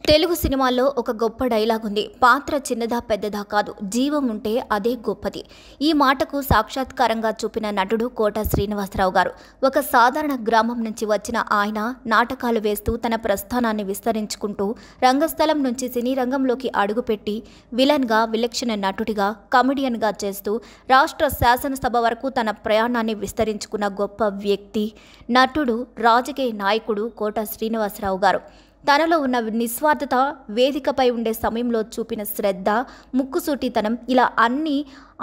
తెలుగు సినిమాల్లో ఒక గొప్ప డైలాగ్ ఉంది. పాత్ర చిన్నదా పెద్దదా కాదు, జీవం ఉంటే అదే గొప్పది. ఈ మాటకు సాక్షాత్కారంగా చూపిన నటుడు కోట శ్రీనివాసరావు గారు. ఒక సాధారణ గ్రామం నుంచి వచ్చిన ఆయన నాటకాలు వేస్తూ తన ప్రస్థానాన్ని విస్తరించుకుంటూ రంగస్థలం నుంచి సినీ రంగంలోకి అడుగుపెట్టి విలన్గా, విలక్షణ నటుడిగా, కమెడియన్గా చేస్తూ రాష్ట్ర శాసనసభ వరకు తన ప్రయాణాన్ని విస్తరించుకున్న గొప్ప వ్యక్తి, నటుడు, రాజకీయ నాయకుడు కోట శ్రీనివాసరావు గారు. తనలో ఉన్న నిస్వార్థత, వేదికపై ఉండే సమయంలో చూపిన శ్రద్ధ, ముక్కుసూటితనం ఇలా అన్నీ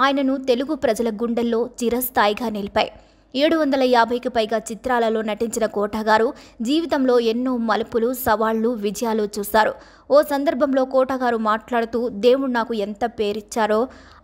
ఆయనను తెలుగు ప్రజల గుండెల్లో చిరస్థాయిగా నిలిపాయి. 750కి పైగా చిత్రాలలో నటించిన కోట గారు జీవితంలో ఎన్నో మలుపులు, సవాళ్లు, విజయాలు చూశారు. ఓ సందర్భంలో కోట గారు మాట్లాడుతూ దేవుడు నాకు ఎంత పేరిచ్చారో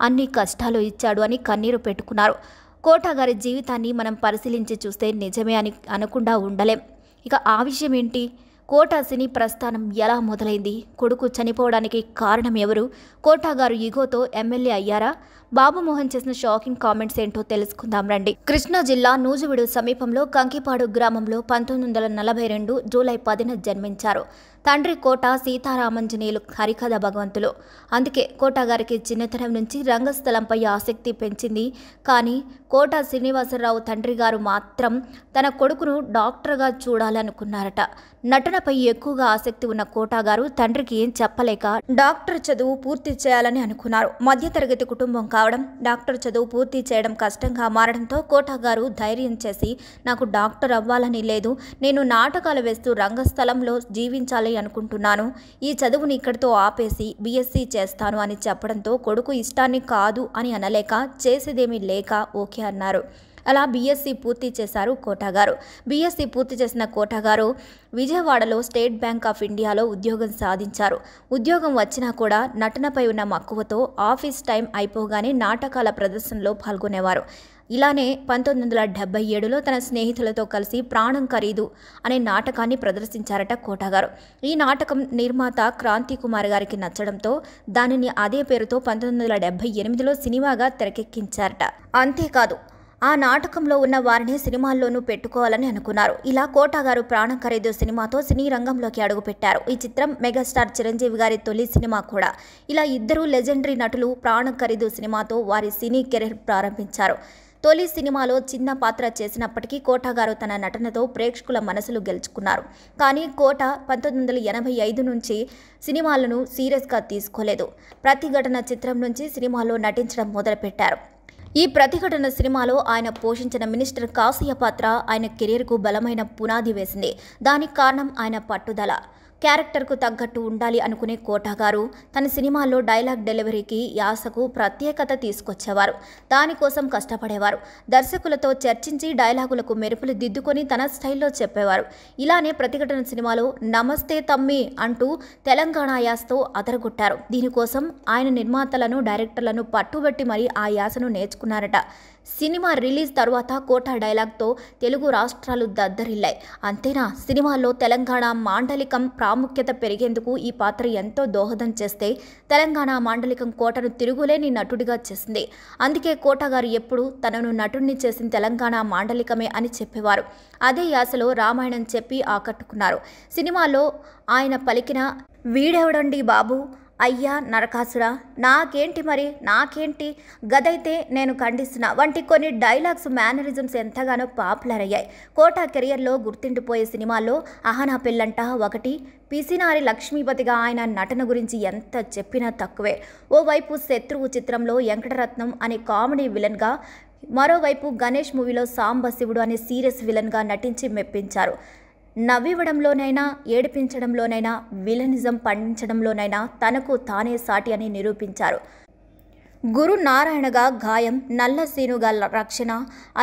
అన్ని కష్టాలు ఇచ్చాడు అని కన్నీరు పెట్టుకున్నారు. కోట గారి జీవితాన్ని మనం పరిశీలించి చూస్తే నిజమే అని అనకుండా ఉండలేం. ఇక ఆ విషయం ఏంటి? కోట సినీ ప్రస్థానం ఎలా మొదలైంది? కొడుకు చనిపోవడానికి కారణం ఎవరు? కోట గారు ఈగోతో ఎమ్మెల్యే అయ్యారా? బాబుమోహన్ చేసిన షాకింగ్ కామెంట్స్ ఏంటో తెలుసుకుందాం రండి. కృష్ణా జిల్లా నూజివీడు సమీపంలో కంకిపాడు గ్రామంలో 1942 జూలై 10న జన్మించారు. తండ్రి కోట సీతారామంజనేయులు హరికథ భగవంతులు. అందుకే కోట గారికి చిన్నతనం నుంచి రంగస్థలంపై ఆసక్తి పెంచింది. కానీ కోట శ్రీనివాసరావు తండ్రి గారు మాత్రం తన కొడుకును డాక్టర్గా చూడాలనుకున్నారట. నటనపై ఎక్కువగా ఆసక్తి ఉన్న కోట గారు తండ్రికి ఏం చెప్పలేక డాక్టర్ చదువు పూర్తి చేయాలని అనుకున్నారు. మధ్యతరగతి కుటుంబం కావడం, డాక్టర్ చదువు పూర్తి చేయడం కష్టంగా మారడంతో కోట గారు ధైర్యం చేసి నాకు డాక్టర్ అవ్వాలని లేదు, నేను నాటకాలు వేస్తూ రంగస్థలంలో జీవించాలి అనుకుంటున్నాను, ఈ చదువుని ఇక్కడితో ఆపేసి బీఎస్సీ చేస్తాను అని చెప్పడంతో కొడుకు ఇష్టాన్ని కాదు అని అనలేక చేసేదేమీ లేక ఓకే అన్నారు. అలా బీఎస్సీ పూర్తి చేశారు కోట గారు. బీఎస్సీ పూర్తి చేసిన కోట గారు విజయవాడలో స్టేట్ బ్యాంక్ ఆఫ్ ఇండియాలో ఉద్యోగం సాధించారు. ఉద్యోగం వచ్చినా కూడా నటనపై ఉన్న మక్కువతో ఆఫీస్ టైం అయిపోగానే నాటకాల ప్రదర్శనలో పాల్గొనేవారు. ఇలానే 1977లో తన స్నేహితులతో కలిసి ప్రాణం ఖరీదు అనే నాటకాన్ని ప్రదర్శించారట కోట గారు. ఈ నాటకం నిర్మాత క్రాంతి కుమార్ గారికి నచ్చడంతో దానిని అదే పేరుతో 1978లో సినిమాగా తెరకెక్కించారట. అంతేకాదు, ఆ నాటకంలో ఉన్న వారిని సినిమాల్లోనూ పెట్టుకోవాలని అనుకున్నారు. ఇలా కోట గారు ప్రాణం ఖరీదు సినిమాతో సినీ రంగంలోకి అడుగుపెట్టారు. ఈ చిత్రం మెగాస్టార్ చిరంజీవి గారి తొలి సినిమా కూడా. ఇలా ఇద్దరు లెజెండరీ నటులు ప్రాణం ఖరీదు సినిమాతో వారి సినీ కెరీర్ ప్రారంభించారు. తొలి సినిమాలో చిన్న పాత్ర చేసినప్పటికీ కోట గారు తన నటనతో ప్రేక్షకుల మనసులు గెలుచుకున్నారు. కానీ కోట 1985 నుంచి సినిమాలను సీరియస్గా తీసుకోలేదు. ప్రతిఘటన చిత్రం నుంచి సినిమాలో నటించడం మొదలుపెట్టారు. ఈ ప్రతిఘటన సినిమాలో ఆయన పోషించిన మినిస్టర్ కాసయ్య పాత్ర ఆయన కెరీర్కు బలమైన పునాది వేసింది. దానికి కారణం ఆయన పట్టుదల. క్యారెక్టర్కు తగ్గట్టు ఉండాలి అనుకునే కోట గారు తన సినిమాల్లో డైలాగ్ డెలివరీకి, యాసకు ప్రత్యేకత తీసుకొచ్చేవారు. దానికోసం కష్టపడేవారు. దర్శకులతో చర్చించి డైలాగులకు మెరుపులు దిద్దుకొని తన స్టైల్లో చెప్పేవారు. ఇలానే ప్రతిఘటన సినిమాలో నమస్తే తమ్మి అంటూ తెలంగాణ యాసతో అదరగొట్టారు. దీనికోసం ఆయన నిర్మాతలను, డైరెక్టర్లను పట్టుబట్టి మరీ ఆ యాసను నేర్చుకున్నారట. సినిమా రిలీజ్ తర్వాత కోట డైలాగ్తో తెలుగు రాష్ట్రాలు దద్దరిల్లాయి. అంతేనా, సినిమాల్లో తెలంగాణ మాండలికం ప్రాముఖ్యత పెరిగేందుకు ఈ పాత్ర ఎంతో దోహదం చేస్తే తెలంగాణ మాండలికం కోటను తిరుగులేని నటుడిగా చేసింది. అందుకే కోట గారు ఎప్పుడు తనను నటుడిని చేసిన తెలంగాణ మాండలికమే అని చెప్పేవారు. అదే యాసలో రామాయణం చెప్పి ఆకట్టుకున్నారు. సినిమాలో ఆయన పలికిన వీడెవడండి బాబు, అయ్యా నరకాసురా, నాకేంటి మరి, నాకేంటి, గదైతే నేను ఖండిస్తున్నా వంటి కొన్ని డైలాగ్స్, మేనరిజమ్స్ ఎంతగానో పాపులర్ అయ్యాయి. కోట కెరియర్లో గుర్తుండిపోయే సినిమాల్లో అహనా పెళ్ళంట ఒకటి. పిసినారి లక్ష్మీపతిగా ఆయన నటన గురించి ఎంత చెప్పినా తక్కువే. ఓవైపు శత్రువు చిత్రంలో వెంకటరత్నం అనే కామెడీ విలన్గా, మరోవైపు గణేష్ మూవీలో సాంబశివుడు అనే సీరియస్ విలన్గా నటించి మెప్పించారు. నవ్వివ్వడంలోనైనా, ఏడిపించడంలోనైనా, విలనిజం పండించడంలోనైనా తనకు తానే సాటి అని నిరూపించారు. గురు నారాయణగా గాయం, నల్లసీనుగా రక్షణ,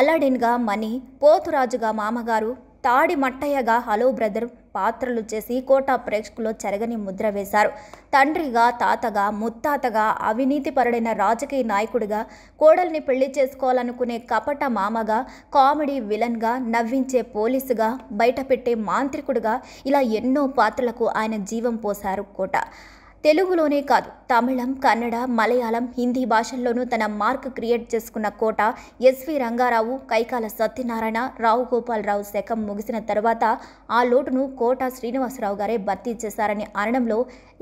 అల్లాడిన్గా మణి, పోతురాజుగా మామగారు, తాడి మట్టయ్యగా హలో బ్రదర్ పాత్రలు చేసి కోట ప్రేక్షకుల్లో చెరగని ముద్ర వేశారు. తండ్రిగా, తాతగా, ముత్తాతగా, అవినీతిపరుడైన రాజకీయ నాయకుడిగా, కోడల్ని పెళ్లి చేసుకోవాలనుకునే కపట మామగా, కామెడీ విలన్గా, నవ్వించే పోలీసుగా, బయటపెట్టే మాంత్రికుడిగా ఇలా ఎన్నో పాత్రలకు ఆయన జీవం పోశారు కోట. తెలుగులోనే కాదు తమిళం, కన్నడ, మలయాళం, హిందీ భాషల్లోనూ తన మార్క్ క్రియేట్ చేసుకున్న కోట ఎస్వి రంగారావు, కైకాల సత్యనారాయణ, రావు గోపాలరావు శకం ముగిసిన తర్వాత ఆ లోటును కోట శ్రీనివాసరావు గారే భర్తీ చేశారని అనడంలో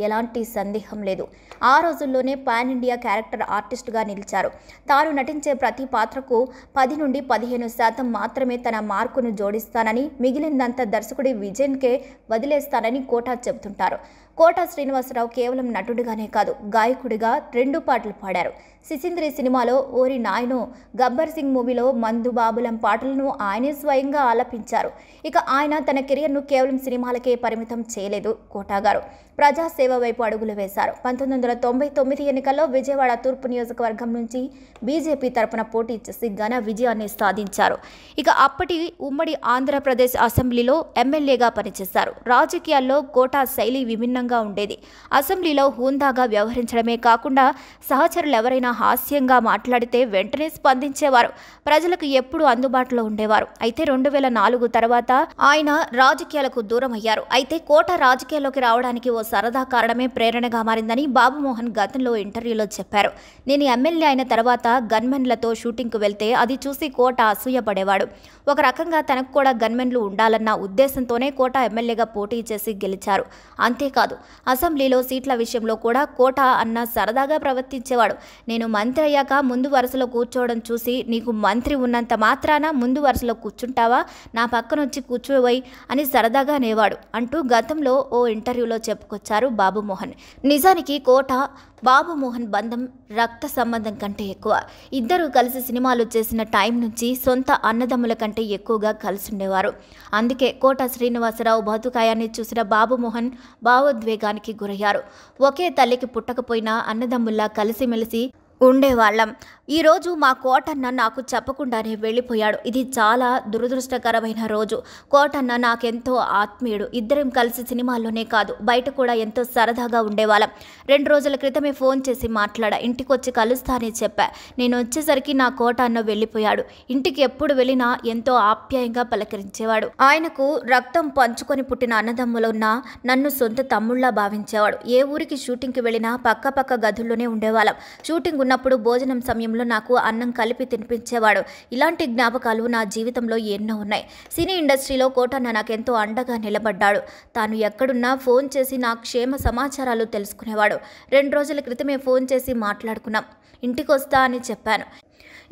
ఎలాంటి సందేహం లేదు. ఆ రోజుల్లోనే పాన్ ఇండియా క్యారెక్టర్ ఆర్టిస్టుగా నిలిచారు. తాను నటించే ప్రతి పాత్రకు 10 నుండి 15% మాత్రమే తన మార్కును జోడిస్తానని, మిగిలినంత దర్శకుడి విజన్కే వదిలేస్తానని కోట చెబుతుంటారు. కోట శ్రీనివాసరావు కేవలం నటుడిగానే కాదు, గాయకుడిగా 2 పాటలు పాడారు. సిసింద్రి సినిమాలో ఓరి నాయనో, గబ్బర్ సింగ్ మూవీలో మందు బాబులం పాటలను ఆయనే స్వయంగా ఆలపించారు. ఇక ఆయన తన కెరియర్ను కేవలం సినిమాలకే పరిమితం చేయలేదు. కోట గారు ప్రజాసేవ వైపు అడుగులు వేశారు. 1999 ఎన్నికల్లో విజయవాడ తూర్పు నియోజకవర్గం నుంచి బీజేపీ తరపున పోటీ చేసి ఘన విజయాన్ని సాధించారు. ఇక అప్పటి ఉమ్మడి ఆంధ్రప్రదేశ్ అసెంబ్లీలో ఎమ్మెల్యేగా పనిచేశారు. రాజకీయాల్లో కోట శైలి విభిన్నంగా ఉండేది. అసెంబ్లీలో హుందాగా వ్యవహరించడమే కాకుండా సహచరులు ఎవరైనా హాస్యంగా మాట్లాడితే వెంటనే స్పందించేవారు. ప్రజలకు ఎప్పుడూ అందుబాటులో ఉండేవారు. అయితే 2004 తర్వాత ఆయన రాజకీయాలకు దూరం అయ్యారు. అయితే కోట రాజకీయాల్లోకి రావడానికి ఓ సరదా కారణమే ప్రేరణగా మారిందని బాబుమోహన్ గతంలో ఇంటర్వ్యూలో చెప్పారు. నేను ఎమ్మెల్యే అయిన తర్వాత గన్మెన్లతో షూటింగ్కు వెళ్తే అది చూసి కోట అసూయపడేవాడు. ఒక రకంగా తనకు కూడా గన్మెన్లు ఉండాలన్న ఉద్దేశంతోనే కోట ఎమ్మెల్యేగా పోటీ చేసి గెలిచారు. అంతేకాదు, అసెంబ్లీలో సీట్ల విషయంలో కూడా కోట అన్న సరదాగా ప్రవర్తించేవాడు. నేను మంత్రి అయ్యాక ముందు వరుసలో కూర్చోవడం చూసి, నీకు మంత్రి ఉన్నంత మాత్రాన ముందు వరుసలో కూర్చుంటావా, నా పక్కనొచ్చి కూర్చోవై అని సరదాగా అనేవాడు అంటూ గతంలో ఓ ఇంటర్వ్యూలో చెప్పుకొచ్చారు బాబుమోహన్. నిజానికి కోట బాబుమోహన్ బంధం రక్త సంబంధం కంటే ఎక్కువ. ఇద్దరూ కలిసి సినిమాలు చేసిన టైం నుంచి సొంత అన్నదమ్ముల కంటే ఎక్కువగా కలిసిండేవారు. అందుకే కోట శ్రీనివాసరావు బతుకాయాన్ని చూసిన బాబుమోహన్ భావోద్వేగానికి గురయ్యారు. ఒకే తల్లికి పుట్టకపోయినా అన్నదమ్ముల్లా కలిసిమెలిసి ఉండేవాళ్ళం. ఈరోజు మా కోటన్న నాకు చెప్పకుండానే వెళ్ళిపోయాడు. ఇది చాలా దురదృష్టకరమైన రోజు. కోటన్న నాకెంతో ఆత్మీయుడు. ఇద్దరం కలిసి సినిమాల్లోనే కాదు, బయట కూడా ఎంతో సరదాగా ఉండేవాళ్ళం. 2 రోజుల క్రితమే ఫోన్ చేసి మాట్లాడా. ఇంటికొచ్చి కలుస్తానని చెప్పా. నేను వచ్చేసరికి నా కోట అన్న వెళ్ళిపోయాడు. ఇంటికి ఎప్పుడు వెళ్ళినా ఎంతో ఆప్యాయంగా పలకరించేవాడు. ఆయనకు రక్తం పంచుకొని పుట్టిన అన్నదమ్ములున్నా నన్ను సొంత తమ్ముళ్లా భావించేవాడు. ఏ ఊరికి షూటింగ్కి వెళ్ళినా పక్క గదుల్లోనే ఉండేవాళ్ళం. షూటింగ్ ఉన్నప్పుడు భోజనం సమయంలో నాకు అన్నం కలిపి తినిపించేవాడు. ఇలాంటి జ్ఞాపకాలు నా జీవితంలో ఎన్నో ఉన్నాయి. సినీ ఇండస్ట్రీలో కోటన్న నాకెంతో అండగా నిలబడ్డాడు. తాను ఎక్కడున్నా ఫోన్ చేసి నా క్షేమ సమాచారాలు తెలుసుకునేవాడు. 2 రోజుల క్రితమే ఫోన్ చేసి మాట్లాడుకున్నాం. ఇంటికొస్తా అని చెప్పాను.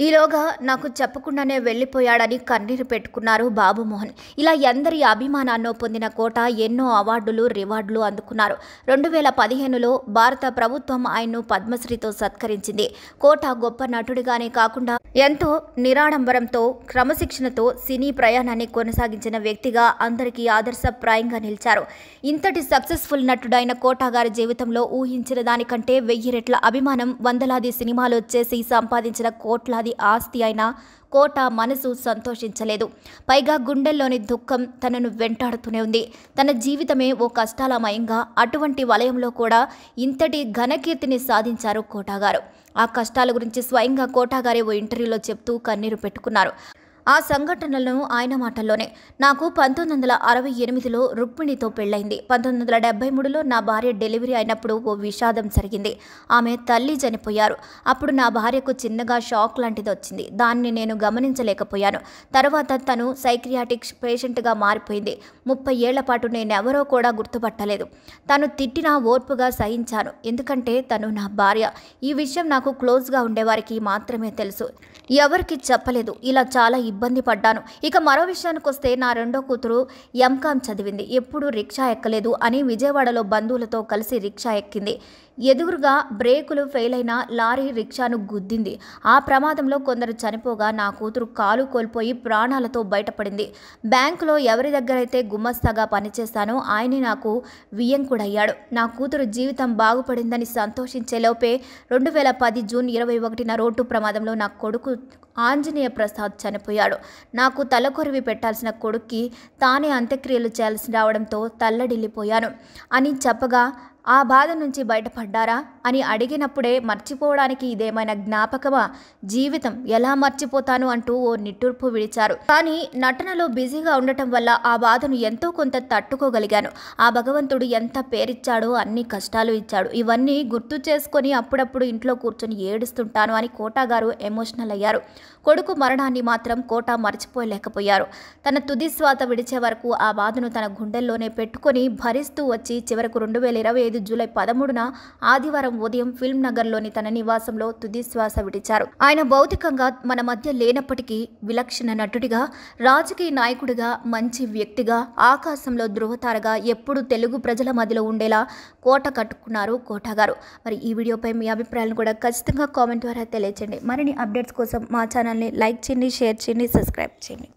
ఈలోగా నాకు చెప్పకుండానే వెళ్ళిపోయాడని కన్నీరు పెట్టుకున్నారు బాబుమోహన్. ఇలా ఎందరి అభిమానాన్నో పొందిన కోట ఎన్నో అవార్డులు, రివార్డులు అందుకున్నారు. 2015లో భారత ప్రభుత్వం ఆయన్ను పద్మశ్రీతో సత్కరించింది. కోట గొప్ప నటుడిగానే కాకుండా ఎంతో నిరాడంబరంతో, క్రమశిక్షణతో సినీ ప్రయాణాన్ని కొనసాగించిన వ్యక్తిగా అందరికీ ఆదర్శప్రాయంగా నిలిచారు. ఇంతటి సక్సెస్ఫుల్ నటుడైన కోట గారి జీవితంలో ఊహించిన దానికంటే 1000 రెట్ల అభిమానం, వందలాది సినిమాలు చేసి సంపాదించిన కోట్లాది ఆస్తి అయినా కోట మనసు సంతోషించలేదు. పైగా గుండెల్లోని దుఃఖం తనను వెంటాడుతూనే ఉంది. తన జీవితమే ఓ కష్టాలమయంగా, అటువంటి వలయంలో కూడా ఇంతటి ఘనకీర్తిని సాధించారు కోట గారు. ఆ కష్టాల గురించి స్వయంగా కోట గారే ఓ ఇంటర్వ్యూలో చెప్తూ కన్నీరు పెట్టుకున్నారు. ఆ సంఘటనలను ఆయన మాటల్లోనే, నాకు 1968లో రుక్మిణితో పెళ్ళైంది. 1973లో నా భార్య డెలివరీ అయినప్పుడు ఓ విషాదం జరిగింది. ఆమె తల్లి చనిపోయారు. అప్పుడు నా భార్యకు చిన్నగా షాక్ లాంటిది వచ్చింది. దాన్ని నేను గమనించలేకపోయాను. తర్వాత తను సైక్రియాటిక్ పేషెంట్గా మారిపోయింది. 30 ఏళ్ల పాటు నేనెవరో కూడా గుర్తుపట్టలేదు. తను తిట్టినా ఓర్పుగా సహించాను. ఎందుకంటే తను నా భార్య. ఈ విషయం నాకు క్లోజ్గా ఉండేవారికి మాత్రమే తెలుసు. ఎవరికి చెప్పలేదు. ఇలా చాలా ఇబ్బంది పడ్డాను. ఇక మరో విషయానికి వస్తే, నా రెండో కూతురు ఎంకామ్ చదివింది. ఎప్పుడూ రిక్షా ఎక్కలేదు అని విజయవాడలో బంధువులతో కలిసి రిక్షా ఎక్కింది. ఎదురుగా బ్రేకులు ఫెయిల్ అయిన లారీ రిక్షాను గుద్దింది. ఆ ప్రమాదంలో కొందరు చనిపోగా నా కూతురు కాలు కోల్పోయి ప్రాణాలతో బయటపడింది. బ్యాంకులో ఎవరి దగ్గరైతే గుమస్తాగా పనిచేశానో ఆయనే నాకు వియ్యంకుడయ్యాడు. నా కూతురు జీవితం బాగుపడిందని సంతోషించేలోపే 2010 జూన్ 21న రోడ్డు ప్రమాదంలో నా కొడుకు ఆంజనేయ ప్రసాద్ చనిపోయాడు. నాకు తలకొరివి పెట్టాల్సిన కొడుక్కి తానే అంత్యక్రియలు చేయాల్సి రావడంతో తల్లడిల్లిపోయాను అని చెప్పగా ఆ బాధ నుంచి బయటపడ్డారా అని అడిగినప్పుడే మర్చిపోవడానికి ఇదేమైనా జ్ఞాపకమా, జీవితం ఎలా మర్చిపోతాను అంటూ ఓ నిట్టూర్పు విడిచారు. కానీ నటనలో బిజీగా ఉండటం వల్ల ఆ బాధను ఎంతో కొంత తట్టుకోగలిగాను. ఆ భగవంతుడు ఎంత పేరిచ్చాడో అన్ని కష్టాలు ఇచ్చాడు. ఇవన్నీ గుర్తు చేసుకొని అప్పుడప్పుడు ఇంట్లో కూర్చొని ఏడుస్తుంటాను అని కోట గారు ఎమోషనల్ అయ్యారు. కొడుకు మరణాన్ని మాత్రం కోట మర్చిపోలేకపోయారు. తన తుది శ్వాస విడిచే వరకు ఆ బాధను తన గుండెల్లోనే పెట్టుకొని భరిస్తూ వచ్చి చివరకు 2025 జూలై 13న ఆదివారం ఉదయం ఫిల్మ్ నగర్లోని తన నివాసంలో తుది శ్వాస విడిచారు. ఆయన భౌతికంగా మన మధ్య లేనప్పటికీ విలక్షణ నటుడిగా, రాజకీయ నాయకుడిగా, మంచి వ్యక్తిగా, ఆకాశంలో ధృవతారగా ఎప్పుడూ తెలుగు ప్రజల మధ్యలో ఉండేలా కోట కట్టుకున్నారు కోట గారు. మరి ఈ వీడియోపై మీ అభిప్రాయాలను కూడా ఖచ్చితంగా కామెంట్ ద్వారా తెలియచేయండి. మరిన్ని అప్డేట్స్ కోసం మా ఛానల్ని లైక్ చేయండి, షేర్ చేయండి, సబ్స్క్రైబ్ చేయండి.